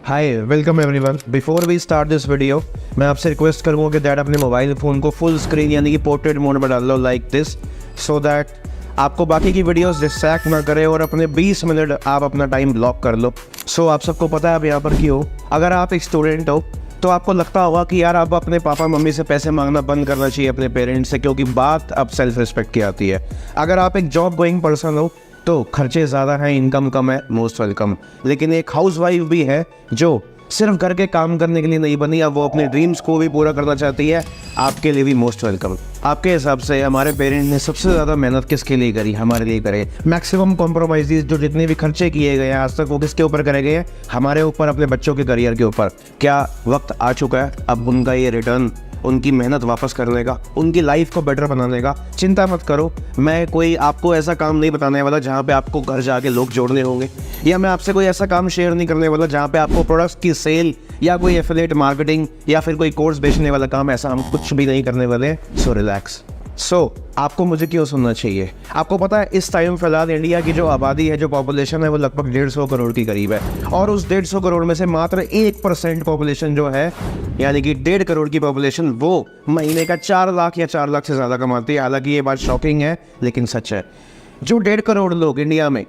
Hi welcome everyone. Before we start this video मैं आपसे request करूँगा कि दैट अपने मोबाइल फ़ोन को फुल स्क्रीन यानी कि पोर्ट्रेट मोड में डाल लो लाइक दिस, सो दैट आपको बाकी की वीडियोस डिस्ट्रैक्ट ना करे और अपने 20 मिनट आप अपना टाइम ब्लॉक कर लो। सो आप सबको पता है आप यहाँ पर क्यों हो। अगर आप एक स्टूडेंट हो तो आपको लगता होगा कि यार आप अपने पापा मम्मी से पैसे मांगना बंद करना चाहिए अपने पेरेंट्स से, क्योंकि बात अब सेल्फ रिस्पेक्ट की आती है। अगर आप एक जॉब गोइंग पर्सन हो तो खर्चे ज़्यादा हैं, इनकम कम है, मोस्ट वेलकम। लेकिन एक हाउस वाइफ भी है जो सिर्फ घर के काम करने के लिए नहीं बनी, अब वो अपने ड्रीम्स को भी पूरा करना चाहती है, आपके लिए भी मोस्ट वेलकम। आपके हिसाब से हमारे पेरेंट्स ने सबसे ज़्यादा मेहनत किसके लिए करी? हमारे लिए करे। मैक्सिमम कॉम्प्रोमाइज़ जो जितने भी खर्चे किए गए हैं आज तक वो किसके ऊपर करे गए हैं? हमारे ऊपर, अपने बच्चों के करियर के ऊपर। क्या वक्त आ चुका है अब उनका ये रिटर्न, उनकी मेहनत वापस करने का, उनकी लाइफ को बेटर बनाने का? चिंता मत करो, मैं कोई आपको ऐसा काम नहीं बताने वाला जहाँ पे आपको घर जाके लोग जोड़ने होंगे, या मैं आपसे कोई ऐसा काम शेयर नहीं करने वाला जहाँ पे आपको प्रोडक्ट्स की सेल या कोई एफिलिएट मार्केटिंग या फिर कोई कोर्स बेचने वाला काम, ऐसा हम कुछ भी नहीं करने वाले। So relax. आपको मुझे क्यों सुनना चाहिए? आपको पता है इस टाइम फिलहाल इंडिया की जो आबादी है, जो पॉपुलेशन है, वो लगभग 150 करोड़ की करीब है, और उस 150 करोड़ में से मात्र 1% पॉपुलेशन जो है, यानी कि 1.5 करोड़ की पॉपुलेशन, वो महीने का 4 लाख या 4 लाख से ज़्यादा कमाती है। हालांकि ये बात शॉकिंग है लेकिन सच है। जो 1.5 करोड़ लोग इंडिया में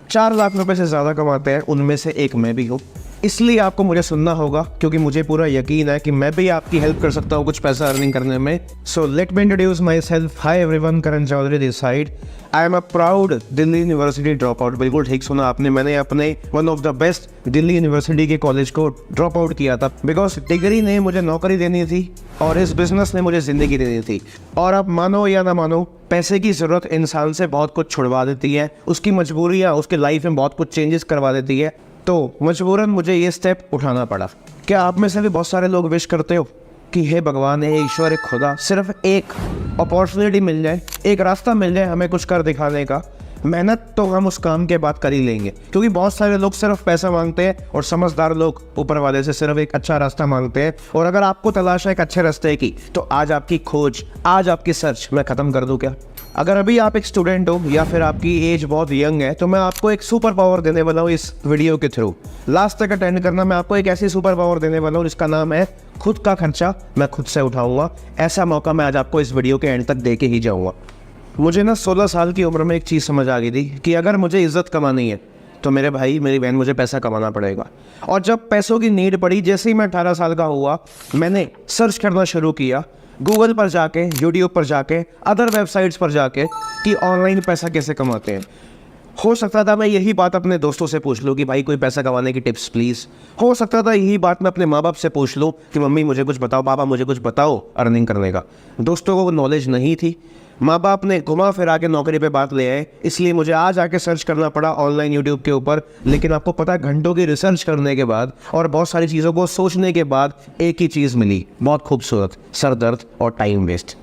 4 लाख रुपए से ज़्यादा कमाते हैं, उनमें से एक मैं भी हूँ। इसलिए आपको मुझे सुनना होगा, क्योंकि मुझे पूरा यकीन है कि मैं भी आपकी हेल्प कर सकता हूँ कुछ पैसा अर्निंग करने में। So let me introduce myself. Hi everyone, Karan Chaudhary this side. I am a proud Delhi University drop out. बिल्कुल ठीक सुना आपने, मैंने अपने one of the best Delhi University के कॉलेज को ड्रॉप आउट किया था, बिकॉज डिग्री ने मुझे नौकरी देनी थी और इस बिजनेस ने मुझे ज़िंदगी देनी थी। और आप मानो या ना मानो, पैसे की ज़रूरत इंसान से बहुत कुछ छुड़वा देती है, उसकी मजबूरियाँ उसके लाइफ में बहुत कुछ चेंजेस करवा देती है। तो मजबूरन मुझे ये स्टेप उठाना पड़ा। क्या आप में से भी बहुत सारे लोग विश करते हो कि हे भगवान, हे ईश्वर, हे खुदा, सिर्फ एक अपॉर्चुनिटी मिल जाए, एक रास्ता मिल जाए हमें कुछ कर दिखाने का? मेहनत तो हम उस काम के बाद कर ही लेंगे, क्योंकि बहुत सारे लोग सिर्फ पैसा मांगते हैं और समझदार लोग ऊपर वाले से सिर्फ एक अच्छा रास्ता मांगते हैं। और अगर आपको तलाश है एक अच्छे रास्ते की, तो आज आपकी खोज, आज आपकी सर्च मैं ख़त्म कर दूँ क्या? अगर अभी आप एक स्टूडेंट हो या फिर आपकी एज बहुत यंग है, तो मैं आपको एक सुपर पावर देने वाला हूँ इस वीडियो के थ्रू। लास्ट तक अटेंड करना। मैं आपको एक ऐसी सुपर पावर देने वाला हूँ जिसका नाम है खुद का खर्चा मैं खुद से उठाऊंगा। ऐसा मौका मैं आज आपको इस वीडियो के एंड तक दे के ही जाऊँगा। मुझे ना 16 साल की उम्र में एक चीज़ समझ आ गई थी कि अगर मुझे इज्जत कमानी है तो मेरे भाई, मेरी बहन, मुझे पैसा कमाना पड़ेगा। और जब पैसों की नीड पड़ी, जैसे ही मैं 18 साल का हुआ, मैंने सर्च करना शुरू किया गूगल पर जाके, यूट्यूब पर जाके, अदर वेबसाइट्स पर जाके, कि ऑनलाइन पैसा कैसे कमाते हैं। हो सकता था मैं यही बात अपने दोस्तों से पूछ लूँ कि भाई कोई पैसा कमाने की टिप्स प्लीज़। हो सकता था यही बात मैं अपने माँ बाप से पूछ लूँ कि मम्मी मुझे कुछ बताओ, पापा मुझे कुछ बताओ अर्निंग करने का। दोस्तों को नॉलेज नहीं थी, माँ बाप ने घुमा फिरा के नौकरी पे बात ले आए, इसलिए मुझे आज आके सर्च करना पड़ा ऑनलाइन यूट्यूब के ऊपर। लेकिन आपको पता है, घंटों की रिसर्च करने के बाद और बहुत सारी चीज़ों को सोचने के बाद एक ही चीज़ मिली, बहुत खूबसूरत, सर दर्द और टाइम वेस्ट।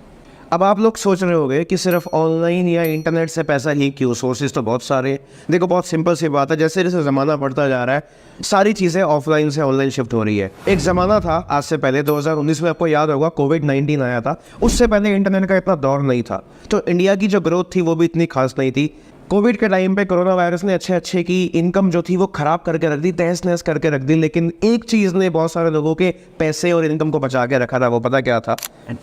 अब आप लोग सोच रहे होंगे कि सिर्फ ऑनलाइन या इंटरनेट से पैसा ही क्यों? सोर्सेज तो बहुत सारे। देखो, बहुत सिंपल सी बात है, जैसे जैसे ज़माना बढ़ता जा रहा है, सारी चीज़ें ऑफलाइन से ऑनलाइन शिफ्ट हो रही है। एक ज़माना था आज से पहले, 2019 में आपको याद होगा कोविड-19 आया था, उससे पहले इंटरनेट का इतना दौर नहीं था, तो इंडिया की जो ग्रोथ थी वो भी इतनी खास नहीं थी। कोविड के टाइम पे कोरोना वायरस ने अच्छे की इनकम जो थी वो ख़राब करके रख दी, तहस नहस करके रख दी। लेकिन एक चीज़ ने बहुत सारे लोगों के पैसे और इनकम को बचा के रखा था, वो पता क्या था?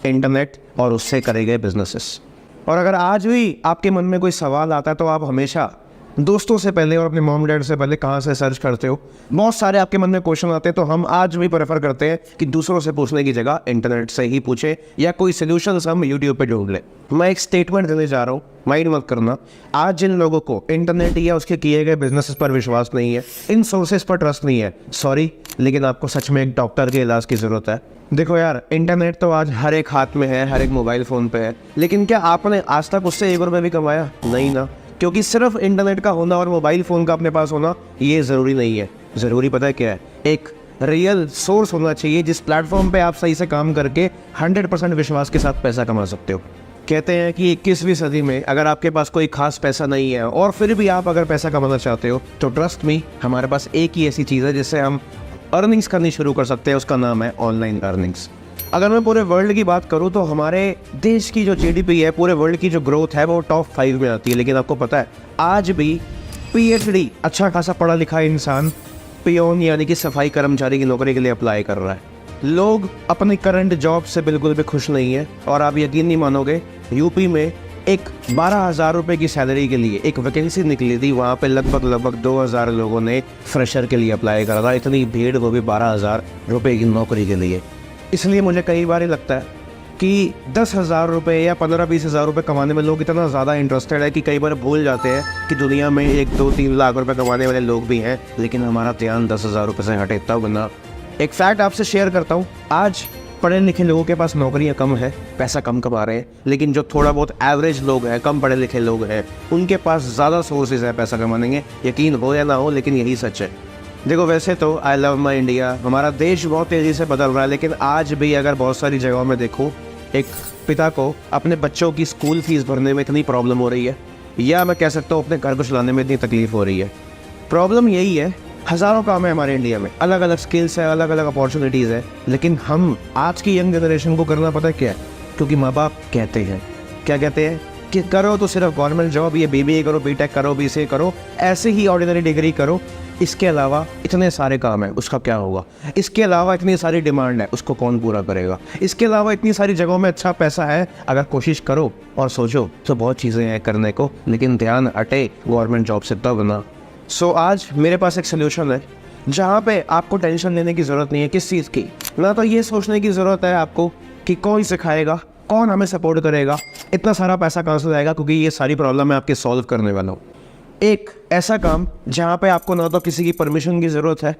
इंटरनेट और उससे करे गए बिजनेसेस। और अगर आज भी आपके मन में कोई सवाल आता है तो आप हमेशा दोस्तों से पहले और अपने मॉम डैड से पहले कहाँ से सर्च करते हो? बहुत सारे आपके मन में क्वेश्चन आते हैं, तो हम आज भी प्रेफर करते हैं कि दूसरों से पूछने की जगह इंटरनेट से ही पूछे, या कोई सोल्यूशन हम यूट्यूब पे ढूंढ लें। मैं एक स्टेटमेंट देने जा रहा हूँ, माइंड मत करना। आज जिन लोगों को इंटरनेट या उसके किए गए बिजनेसेस पर विश्वास नहीं है, इन सोर्सेज पर ट्रस्ट नहीं है, सॉरी, लेकिन आपको सच में एक डॉक्टर के इलाज की ज़रूरत है। देखो यार, इंटरनेट तो आज हर एक हाथ में है, हर एक मोबाइल फ़ोन पे है, लेकिन क्या आपने आज तक उससे 1 रुपये भी कमाया? नहीं ना। क्योंकि सिर्फ इंटरनेट का होना और मोबाइल फ़ोन का अपने पास होना ये ज़रूरी नहीं है। ज़रूरी पता है क्या है? एक रियल सोर्स होना चाहिए जिस प्लेटफॉर्म पे आप सही से काम करके 100% विश्वास के साथ पैसा कमा सकते हो। कहते हैं कि 21वीं सदी में अगर आपके पास कोई खास पैसा नहीं है और फिर भी आप अगर पैसा कमाना चाहते हो, तो ट्रस्ट मी, हमारे पास एक ही ऐसी चीज़ है जिससे हम अर्निंग्स करनी शुरू कर सकते हैं, उसका नाम है ऑनलाइन अर्निंग्स। अगर मैं पूरे वर्ल्ड की बात करूं तो हमारे देश की जो जीडीपी है, पूरे वर्ल्ड की जो ग्रोथ है, वो टॉप 5 में आती है। लेकिन आपको पता है, आज भी पीएचडी, अच्छा खासा पढ़ा लिखा इंसान पियोन यानी कि सफाई कर्मचारी की नौकरी के लिए अप्लाई कर रहा है। लोग अपनी करंट जॉब से बिल्कुल भी खुश नहीं है और आप यकीन नहीं मानोगे, यूपी में एक 12,000 रुपये की सैलरी के लिए एक वैकेंसी निकली थी। वहाँ पे लगभग 2,000 लोगों ने फ्रेशर के लिए अप्लाई करा था। इतनी भीड़, वो भी 12,000 रुपये की नौकरी के लिए। इसलिए मुझे कई बार लगता है कि 10,000 रुपये या 15-20 हज़ार रुपये कमाने में लोग इतना ज़्यादा इंटरेस्टेड है कि कई बार भूल जाते हैं कि दुनिया में 1-2-3 लाख रुपये कमाने वाले लोग भी हैं, लेकिन हमारा ध्यान 10,000 रुपये से हटे तब ना। एक फैक्ट आपसे शेयर करता हूँ। आज पढ़े लिखे लोगों के पास नौकरियां कम है, पैसा कम कमा रहे हैं, लेकिन जो थोड़ा बहुत एवरेज लोग हैं, कम पढ़े लिखे लोग हैं, उनके पास ज़्यादा सोर्सेज है पैसा कमाने के। यकीन हो या ना हो, लेकिन यही सच है। देखो, वैसे तो आई लव माई इंडिया, हमारा देश बहुत तेज़ी से बदल रहा है, लेकिन आज भी अगर बहुत सारी जगहों में देखो, एक पिता को अपने बच्चों की स्कूल फीस भरने में इतनी प्रॉब्लम हो रही है, या मैं कह सकता हूँ अपने घर को चलाने में इतनी तकलीफ हो रही है। प्रॉब्लम यही है, हज़ारों काम है हमारे इंडिया में, अलग अलग स्किल्स है, अलग अलग अपॉर्चुनिटीज़ है, लेकिन हम आज की यंग जनरेशन को करना पता है क्या है? क्योंकि माँ बाप कहते हैं, क्या कहते हैं कि करो तो सिर्फ गवर्नमेंट जॉब, ये BBA करो, BTech करो, BCA करो, ऐसे ही ऑर्डिनरी डिग्री करो, इसके अलावा इतने सारे काम हैं, उसका क्या होगा? इसके अलावा इतनी सारी डिमांड है, उसको कौन पूरा करेगा? इसके अलावा इतनी सारी जगहों में अच्छा पैसा है, अगर कोशिश करो और सोचो तो बहुत चीज़ें हैं करने को, लेकिन ध्यान हटे गवर्नमेंट जॉब से तब ना। सो आज मेरे पास एक सोल्यूशन है जहाँ पे आपको टेंशन लेने की ज़रूरत नहीं है किस चीज़ की, ना तो ये सोचने की ज़रूरत है आपको कि कौन सिखाएगा, कौन हमें सपोर्ट करेगा, इतना सारा पैसा कहाँ से आएगा, क्योंकि ये सारी प्रॉब्लम मैं आपके सॉल्व करने वाला हूँ। एक ऐसा काम जहाँ पे आपको ना तो किसी की परमिशन की ज़रूरत है,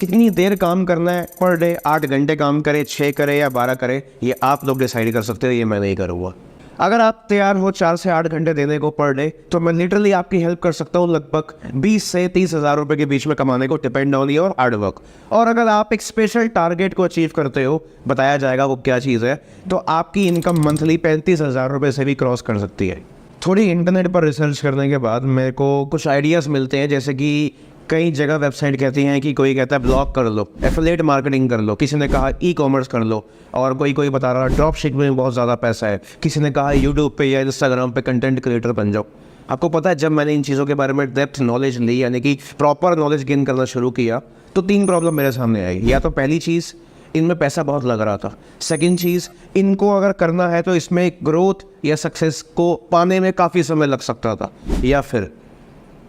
कितनी देर काम करना है पर डे, 8 घंटे काम करे, 6 करे या 12 करे, ये आप लोग डिसाइड कर सकते हो, ये मैं नहीं करूँगा। अगर आप तैयार हो 4 से 8 घंटे देने को पर डे, तो मैं लिटरली आपकी हेल्प कर सकता हूँ लगभग 20 से 30 हज़ार रुपये के बीच में कमाने को, depend on your hard work. और अगर आप एक स्पेशल टारगेट को अचीव करते हो, बताया जाएगा वो क्या चीज़ है, तो आपकी इनकम मंथली 35,000 रुपये से भी क्रॉस कर सकती है। थोड़ी इंटरनेट पर रिसर्च करने के बाद मेरे को कुछ आइडियाज़ मिलते हैं, जैसे कि कई जगह वेबसाइट कहती हैं कि कोई कहता है ब्लॉग कर लो, एफिलिएट मार्केटिंग कर लो, किसी ने कहा ई-कॉमर्स कर लो, और कोई बता रहा ड्रॉप शिपिंग में बहुत ज़्यादा पैसा है, किसी ने कहा यूट्यूब पे या इंस्टाग्राम पे कंटेंट क्रिएटर बन जाओ। आपको पता है, जब मैंने इन चीज़ों के बारे में डेप्थ नॉलेज ली, यानी कि प्रॉपर नॉलेज गेन करना शुरू किया, तो 3 प्रॉब्लम मेरे सामने आई। या तो पहली चीज़, इनमें पैसा बहुत लग रहा था। सेकंड चीज़, इनको अगर करना है तो इसमें ग्रोथ या सक्सेस को पाने में काफ़ी समय लग सकता था। या फिर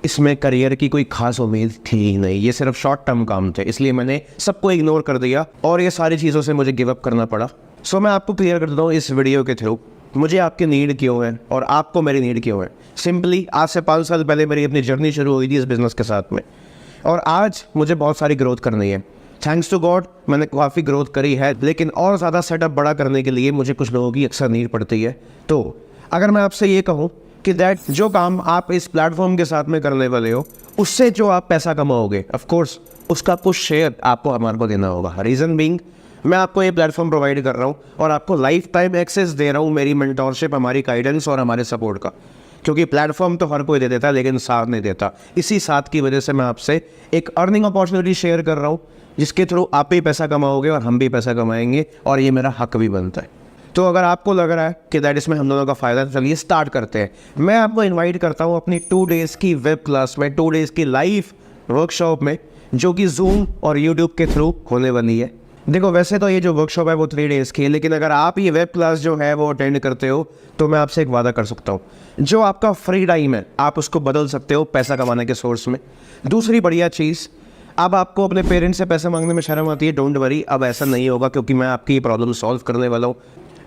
इसमें करियर की कोई खास उम्मीद थी ही नहीं, ये सिर्फ शॉर्ट टर्म काम थे, इसलिए मैंने सबको इग्नोर कर दिया और ये सारी चीज़ों से मुझे गिव अप करना पड़ा। सो मैं आपको क्लियर कर देता हूँ इस वीडियो के थ्रू मुझे आपकी नीड क्यों है और आपको मेरी नीड क्यों है। सिंपली आज से 5 साल पहले मेरी अपनी जर्नी शुरू हुई थी इस बिज़नेस के साथ में, और आज मुझे बहुत सारी ग्रोथ करनी है। थैंक्स टू गॉड मैंने काफ़ी ग्रोथ करी है, लेकिन और ज़्यादा सेटअप बड़ा करने के लिए मुझे कुछ लोगों की अक्सर नीड पड़ती है। तो अगर मैं आपसे ये कहूँ कि दैट जो काम आप इस प्लेटफॉर्म के साथ में करने वाले हो, उससे जो आप पैसा कमाओगे, ऑफ कोर्स उसका कुछ शेयर आपको हमारे को देना होगा। रीज़न बीइंग, मैं आपको ये प्लेटफॉर्म प्रोवाइड कर रहा हूँ और आपको लाइफ टाइम एक्सेस दे रहा हूँ, मेरी मेंटोरशिप, हमारी गाइडेंस और हमारे सपोर्ट का। क्योंकि प्लेटफॉर्म तो हर कोई दे देता है, लेकिन साथ नहीं देता। इसी साथ की वजह से मैं आपसे एक अर्निंग अपॉर्चुनिटी शेयर कर रहा हूँ, जिसके थ्रू आप भी पैसा कमाओगे और हम भी पैसा कमाएंगे, और ये मेरा हक भी बनता है। तो अगर आपको लग रहा है कि दैट इसमें हम दोनों का फ़ायदा, चलिए स्टार्ट करते हैं। मैं आपको इनवाइट करता हूँ अपनी 2 डेज़ की वेब क्लास में, 2 डेज़ की लाइव वर्कशॉप में, जो कि जूम और यूट्यूब के थ्रू होने वाली है। देखो, वैसे तो ये जो वर्कशॉप है वो 3 डेज़ की है, लेकिन अगर आप ये वेब क्लास जो है वो अटेंड करते हो, तो मैं आपसे एक वादा कर सकता हूँ, जो आपका फ्री टाइम है आप उसको बदल सकते हो पैसा कमाने के सोर्स में। दूसरी बढ़िया चीज़, अब आपको अपने पेरेंट्स से पैसे मांगने में शर्म आती है, डोंट वरी, अब ऐसा नहीं होगा, क्योंकि मैं आपकी ये प्रॉब्लम सॉल्व करने वाला हूँ।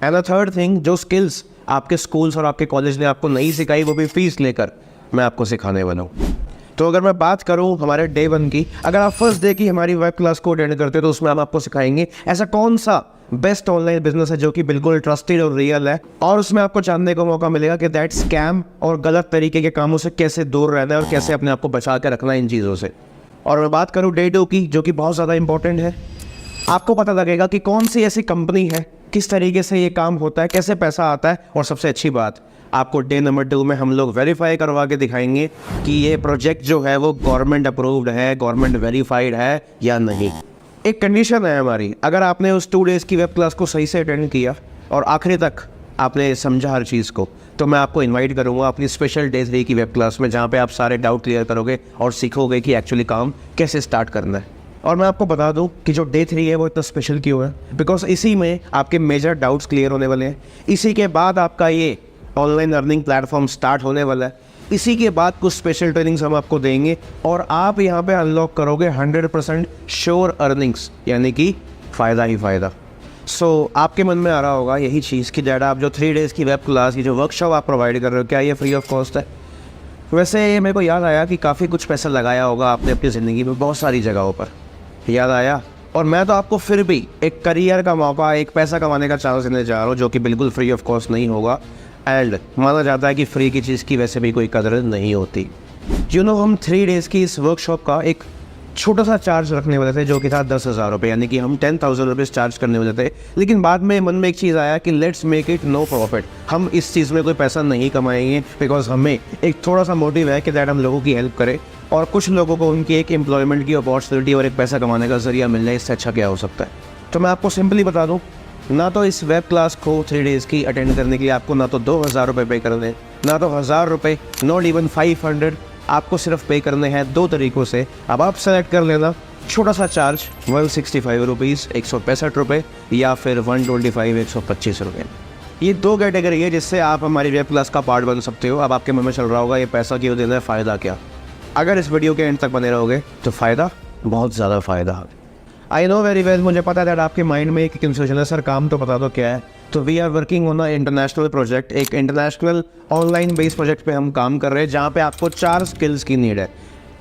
एंड द थर्ड थिंग, जो स्किल्स आपके स्कूल्स और आपके कॉलेज ने आपको नहीं सिखाई, वो भी फीस लेकर मैं आपको सिखाने वाला हूँ। तो अगर मैं बात करूँ हमारे डे 1 की, अगर आप फर्स्ट डे की हमारी वेब क्लास को अटेंड करते हो, तो उसमें हम आपको सिखाएंगे ऐसा कौन सा बेस्ट ऑनलाइन बिजनेस है जो कि बिल्कुल ट्रस्टेड और रियल है, और उसमें आपको जानने को मौका मिलेगा कि दैट स्कैम और गलत तरीके के कामों से कैसे दूर रहना है और कैसे अपने आप को बचा के रखना है इन चीज़ों से। और मैं बात करूँ डे 2 की, जो कि बहुत ज़्यादा इंपॉर्टेंट है, आपको पता लगेगा कि कौन सी ऐसी कंपनी है, किस तरीके से ये काम होता है, कैसे पैसा आता है, और सबसे अच्छी बात, आपको डे नंबर 2 में हम लोग वेरीफाई करवा के दिखाएंगे कि ये प्रोजेक्ट जो है वो गवर्नमेंट अप्रूव्ड है, गवर्नमेंट वेरीफाइड है या नहीं। एक कंडीशन है हमारी, अगर आपने उस 2 डेज़ की वेब क्लास को सही से अटेंड किया और आखिरी तक आपने समझा हर चीज़ को, तो मैं आपको इनवाइट करूँगा अपनी स्पेशल डे 3 की वेब क्लास में, जहाँ पे आप सारे डाउट क्लियर करोगे और सीखोगे कि एक्चुअली काम कैसे स्टार्ट करना है। और मैं आपको बता दूं कि जो डे 3 है वो इतना स्पेशल क्यों है, बिकॉज इसी में आपके मेजर डाउट्स क्लियर होने वाले हैं। इसी के बाद आपका ये ऑनलाइन अर्निंग प्लेटफॉर्म स्टार्ट होने वाला है। इसी के बाद कुछ स्पेशल ट्रेनिंग्स हम आपको देंगे और आप यहाँ पे अनलॉक करोगे 100% श्योर अर्निंग्स, यानी कि फ़ायदा ही फ़ायदा। सो आपके मन में आ रहा होगा यही चीज़ कि डैड आप जो 3 डेज़ की वेब क्लास, ये जो वर्कशॉप आप प्रोवाइड कर रहे हो, क्या ये फ्री ऑफ कॉस्ट है? वैसे ये मेरे को याद आया कि काफ़ी कुछ पैसा लगाया होगा आपने अपनी ज़िंदगी में बहुत सारी जगहों पर, याद आया। और मैं तो आपको फिर भी एक करियर का मौका, एक पैसा कमाने का चांस देने जा रहा हूँ, जो कि बिल्कुल फ्री ऑफ कॉस्ट नहीं होगा। एंड माना जाता है कि फ्री की चीज़ की वैसे भी कोई कदर नहीं होती। हम 3 डेज़ की इस वर्कशॉप का एक छोटा सा चार्ज रखने वाले थे, जो कि था 10,000 रुपये, यानी कि हम 10,000 रुपीज़ चार्ज करने वाले थे। लेकिन बाद में मन में एक चीज़ आया कि let's make it no profit, हम इस चीज़ में कोई पैसा नहीं कमाएंगे, बिकॉज हमें एक थोड़ा सा मोटिव है कि दैट हम लोगों की हेल्प करें और कुछ लोगों को उनकी एक एम्प्लॉयमेंट की अपॉर्चुनिटी और एक पैसा कमाने का जरिया मिल जाए। इससे अच्छा क्या हो सकता है? तो मैं आपको सिंपली बता दूं, ना तो इस वेब क्लास को 3 डेज़ की अटेंड करने के लिए आपको ना तो 2,000 रुपये पे करने, ना तो 1,000 रुपये, नॉट इवन 500, आपको सिर्फ पे करने हैं 2 तरीक़ों से। अब आप सेलेक्ट कर लेना, छोटा सा चार्ज 165 रुपीज़ 165 रुपये, या फिर 125 125 रुपये। ये 2 कैटेगरी है जिससे आप हमारी वेब क्लास का पार्ट बन सकते हो। अब आपके मन में चल रहा होगा ये पैसा क्यों देना है, फ़ायदा क्या? अगर इस वीडियो के एंड तक बने रहोगे तो फ़ायदा, बहुत ज़्यादा फ़ायदा है। आई नो वेरी वेल, मुझे पता है आपके माइंड में एक कंफ्यूजन है, सर काम तो बता दो क्या है। तो we are working on a international project, एक इंटरनेशनल ऑनलाइन बेस्ड प्रोजेक्ट पे हम काम कर रहे हैं, जहाँ पे आपको 4 स्किल्स की नीड है।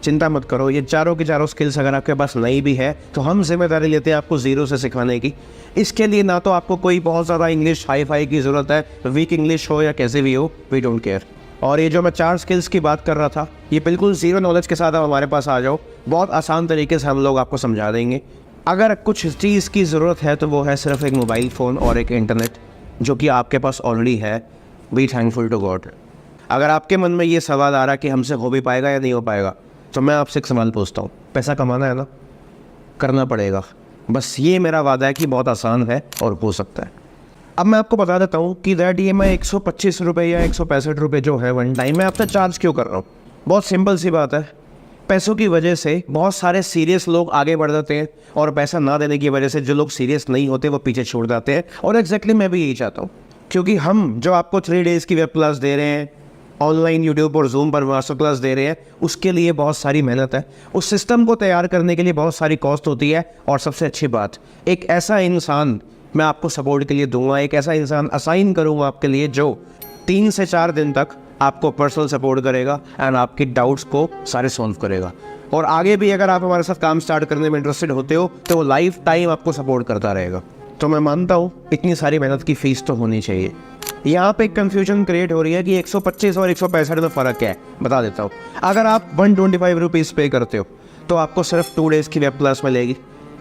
चिंता मत करो, ये चारों की चारों स्किल्स अगर आपके पास नहीं भी है तो हम जिम्मेदारी लेते हैं आपको ज़ीरो से सिखाने की। इसके लिए ना तो आपको कोई बहुत ज़्यादा इंग्लिश हाई फाई की ज़रूरत है, वीक इंग्लिश हो या कैसे भी हो, वी डोंट केयर। और ये जो मैं 4 स्किल्स की बात कर रहा था, ये बिल्कुल ज़ीरो नॉलेज के साथ आप हमारे पास आ जाओ, बहुत आसान तरीके से हम लोग आपको समझा देंगे। अगर कुछ चीज़ की ज़रूरत है तो वो है सिर्फ एक मोबाइल फ़ोन और एक इंटरनेट, जो कि आपके पास ऑलरेडी है। Be thankful to God. अगर आपके मन में ये सवाल आ रहा कि हमसे हो भी पाएगा या नहीं हो पाएगा, तो मैं आपसे एक सवाल पूछता हूँ, पैसा कमाना है ना, करना पड़ेगा। बस ये मेरा वादा है कि बहुत आसान है और हो सकता है। अब मैं आपको बता देता हूँ कि दैट ये मैं 125 रुपये या 165 रुपये जो है वन टाइम में आपसे चार्ज क्यों कर रहा हूँ। बहुत सिंपल सी बात है, पैसों की वजह से बहुत सारे सीरियस लोग आगे बढ़ जाते हैं और पैसा ना देने की वजह से जो लोग सीरियस नहीं होते वो पीछे छोड़ जाते हैं। और एग्जैक्टली मैं भी यही चाहता हूँ, क्योंकि हम जो आपको 3 डेज़ की वेब क्लास दे रहे हैं, ऑनलाइन यूट्यूब और जूम पर मास्टर क्लास दे रहे हैं, उसके लिए बहुत सारी मेहनत है। उस सिस्टम को तैयार करने के लिए बहुत सारी कॉस्ट होती है। और सबसे अच्छी बात, एक ऐसा इंसान मैं आपको सपोर्ट के लिए दूंगा, एक ऐसा इंसान असाइन करूंगा आपके लिए जो 3 से 4 दिन तक आपको पर्सनल सपोर्ट करेगा एंड आपकी डाउट्स को सारे सॉल्व करेगा। और आगे भी अगर आप हमारे साथ काम स्टार्ट करने में इंटरेस्टेड होते हो तो वो लाइफ टाइम आपको सपोर्ट करता रहेगा। तो मैं मानता हूँ इतनी सारी मेहनत की फ़ीस तो होनी चाहिए। यहाँ पे एक कन्फ्यूजन क्रिएट हो रही है कि 125 और 165 में फ़र्क क्या है, बता देता हूँ। अगर आप 125 रुपीज़ पे करते हो तो आपको सिर्फ 2 डेज़ की वेब क्लास मिलेगी।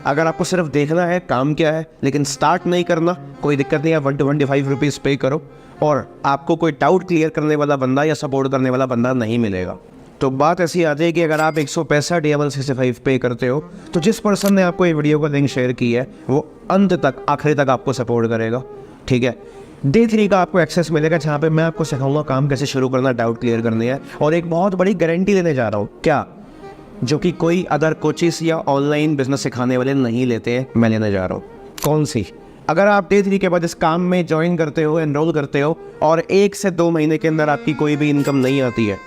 अगर आपको सिर्फ देखना है काम क्या है लेकिन स्टार्ट नहीं करना, कोई दिक्कत नहीं है, 125 रुपीज़ पे करो और आपको कोई डाउट क्लियर करने वाला बंदा या सपोर्ट करने वाला बंदा नहीं मिलेगा। तो बात ऐसी आती है कि अगर आप 165 या 165 पे करते हो तो जिस पर्सन ने आपको ये वीडियो का लिंक शेयर की है वो अंत तक, आखिरी तक आपको सपोर्ट करेगा। ठीक है, डे 3 का आपको एक्सेस मिलेगा, जहाँ पे मैं आपको सिखाऊंगा काम कैसे शुरू करना, डाउट क्लियर करने हैं। और एक बहुत बड़ी गारंटी लेने जा रहा हूँ, क्या, जो कि कोई अदर कोचेस या ऑनलाइन बिजनेस सिखाने वाले नहीं लेते हैं, मैं लेने जा रहा हूँ। कौन सी? अगर आप डे 3 के बाद इस काम में ज्वाइन करते हो, एनरोल करते हो और 1 से 2 महीने के अंदर आपकी कोई भी इनकम नहीं आती है,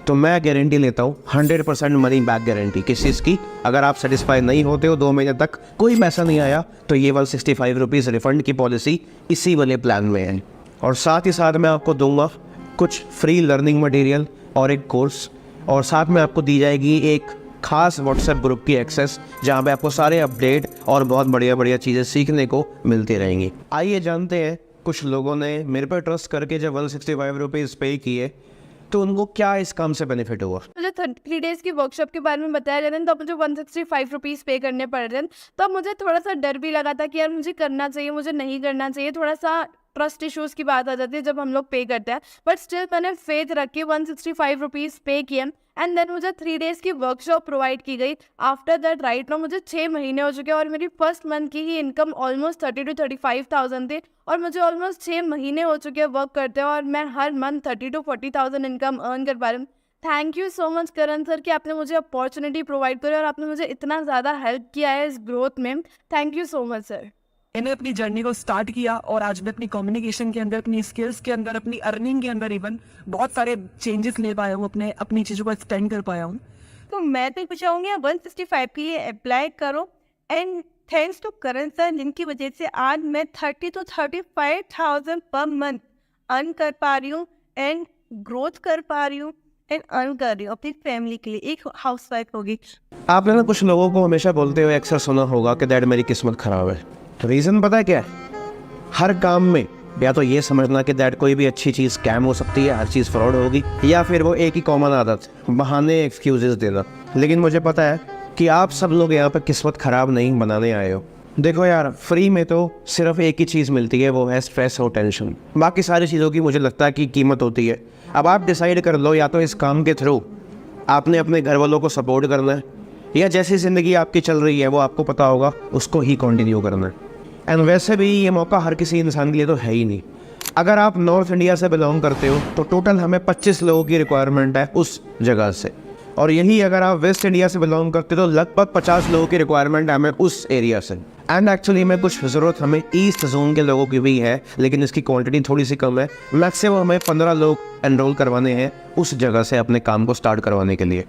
तो मैं गारंटी लेता हूँ 100% मनी बैक गारंटी। किस चीज़ की? अगर आप सेटिस्फाई नहीं होते हो, 2 महीने तक कोई पैसा नहीं आया, तो ये 165 रुपीज़ रिफंड की पॉलिसी इसी वाले प्लान में है। और साथ ही साथ मैं आपको दूंगा कुछ फ्री लर्निंग मटेरियल और एक कोर्स, और साथ में आपको दी जाएगी एक खास व्हाट्सएप ग्रुप की एक्सेस, जहाँ पे आपको सारे अपडेट और बहुत बढ़िया बढ़िया चीज़ें सीखने को मिलती रहेंगी। आइए जानते हैं कुछ लोगों ने मेरे पर ट्रस्ट करके जब 165 रुपीज़ पे किए तो उनको क्या इस काम से बेनिफिट हुआ। मुझे 3 डेज़ की वर्कशॉप के बारे में बताया जा रहा है, तो मुझे 165 रुपीज़ पे करने पड़ रहे हैं। तो मुझे थोड़ा सा डर भी लगा था कि यार मुझे करना चाहिए, मुझे नहीं करना चाहिए, थोड़ा सा ट्रस्ट इश्यूज़ की बात आ जाती है जब हम लोग पे करते हैं। बट स्टिल मैंने फेथ रख के 165 रुपीज़ पे किए एंड देन मुझे 3 डेज़ की वर्कशॉप प्रोवाइड की गई। आफ्टर दैट राइट नाउ मुझे 6 महीने हो चुके हैं और मेरी फर्स्ट मंथ की ही इनकम ऑलमोस्ट 30 to 35,000 थी और मुझे ऑलमोस्ट 6 महीने हो चुके हैं वर्क करते हैं और मैं हर मंथ 30 to 40,000 इनकम अर्न कर पा रही हूँ। Thank you so much Karan sir कि आपने मुझे अपॉर्चुनिटी प्रोवाइड करी और आपने मुझे इतना ज़्यादा हेल्प किया है इस ग्रोथ में। Thank you so much sir. मैंने अपनी जर्नी को स्टार्ट किया और आज मैं अपनी कम्युनिकेशन के अंदर, अपनी स्किल्स के अंदर, अपनी अर्निंग के अंदर इवन बहुत सारे चेंजेस ले पाया हूँ, अपनी चीज़ों को एक्सटेंड कर पाया हूँ। तो मैं तो चाहूँगी 165 के लिए अप्लाई करो and thanks to Karan sir जिनकी वजह से आज मैं 30 to 35,000 पर मंथ अर्न कर पा रही हूँ एंड ग्रोथ कर पा रही हूँ एंड अर्न कर रही हूँ अपनी फैमिली के लिए, एक हाउसवाइफ होगी। आपने ना कुछ लोगों को हमेशा बोलते हुए अक्सर सुना होगा कि डैड मेरी किस्मत खराब है। रीज़न पता है क्या है? हर काम में या तो ये समझना कि डैड कोई भी अच्छी चीज़ स्कैम हो सकती है, हर चीज़ फ्रॉड होगी, या फिर वो एक ही कॉमन आदत, बहाने, एक्सक्यूजेस देना। लेकिन मुझे पता है कि आप सब लोग यहाँ पर किस्मत ख़राब नहीं बनाने आए हो। देखो यार, फ्री में तो सिर्फ एक ही चीज़ मिलती है, वो है स्ट्रेस और टेंशन। बाकी सारी चीज़ों की मुझे लगता है कि कीमत होती है। अब आप डिसाइड कर लो, या तो इस काम के थ्रू आपने अपने घर वालों को सपोर्ट करना है, या जैसी ज़िंदगी आपकी चल रही है वो आपको पता होगा, उसको ही कंटिन्यू करना है। एंड वैसे भी ये मौका हर किसी इंसान के लिए तो है ही नहीं। अगर आप नॉर्थ इंडिया से बिलोंग करते हो तो टोटल हमें 25 लोगों की रिक्वायरमेंट है उस जगह से, और यही अगर आप वेस्ट इंडिया से बिलोंग करते हो तो लगभग 50 लोगों की रिक्वायरमेंट है हमें उस एरिया से। एंड एक्चुअली में कुछ ज़रूरत हमें ईस्ट जोन के लोगों की भी है, लेकिन इसकी क्वांटिटी थोड़ी सी कम है। मैक्सिमम हमें 15 लोग एनरोल करवाने हैं उस जगह से अपने काम को स्टार्ट करवाने के लिए।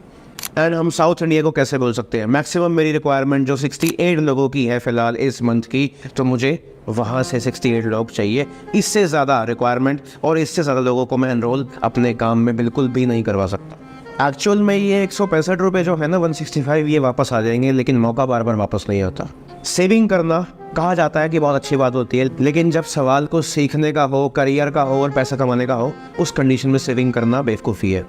एंड हम साउथ इंडिया को कैसे बोल सकते हैं? मैक्सिमम मेरी रिक्वायरमेंट जो 68 लोगों की है फ़िलहाल इस मंथ की, तो मुझे वहाँ से 68 लोग चाहिए। इससे ज़्यादा रिक्वायरमेंट और इससे ज़्यादा लोगों को मैं एनरोल अपने काम में बिल्कुल भी नहीं करवा सकता। एक्चुअल में ये 165 रुपये जो है ना, 165, ये वापस आ जाएंगे, लेकिन मौका बार बार वापस नहीं आता। सेविंग करना कहा जाता है कि बहुत अच्छी बात होती है, लेकिन जब सवाल को सीखने का हो, करियर का हो और पैसा कमाने का हो, उस कंडीशन में सेविंग करना बेवकूफ़ी है।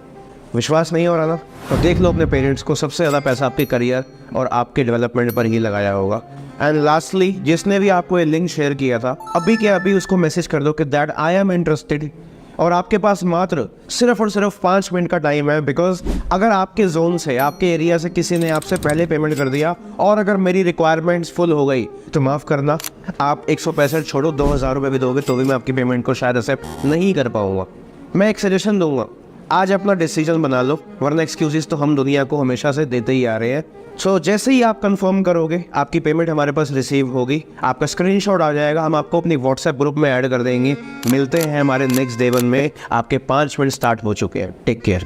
विश्वास नहीं हो रहा ना, तो देख लो अपने पेरेंट्स को, सबसे ज़्यादा पैसा आपके करियर और आपके डेवलपमेंट पर ही लगाया होगा। एंड लास्टली, जिसने भी आपको ये लिंक शेयर किया था, अभी के अभी उसको मैसेज कर दो कि दैट आई एम इंटरेस्टेड, और आपके पास मात्र सिर्फ और सिर्फ 5 मिनट का टाइम है। बिकॉज अगर आपके जोन से, आपके एरिया से किसी ने आपसे पहले पेमेंट कर दिया और अगर मेरी रिक्वायरमेंट्स फुल हो गई तो माफ़ करना, आप 165 छोड़ो, 2000 रुपये भी दोगे तो भी मैं आपकी पेमेंट को शायद एक्सेप्ट नहीं कर पाऊँगा। मैं एक सजेशन दूंगा, आज अपना डिसीजन बना लो, वरना एक्सक्यूजेस तो हम दुनिया को हमेशा से देते ही आ रहे हैं। सो जैसे ही आप कंफर्म करोगे, आपकी पेमेंट हमारे पास रिसीव होगी, आपका स्क्रीनशॉट आ जाएगा, हम आपको अपनी व्हाट्सएप ग्रुप में ऐड कर देंगे। मिलते हैं हमारे नेक्स्ट डे 1 में। आपके 5 मिनट स्टार्ट हो चुके हैं। Take care.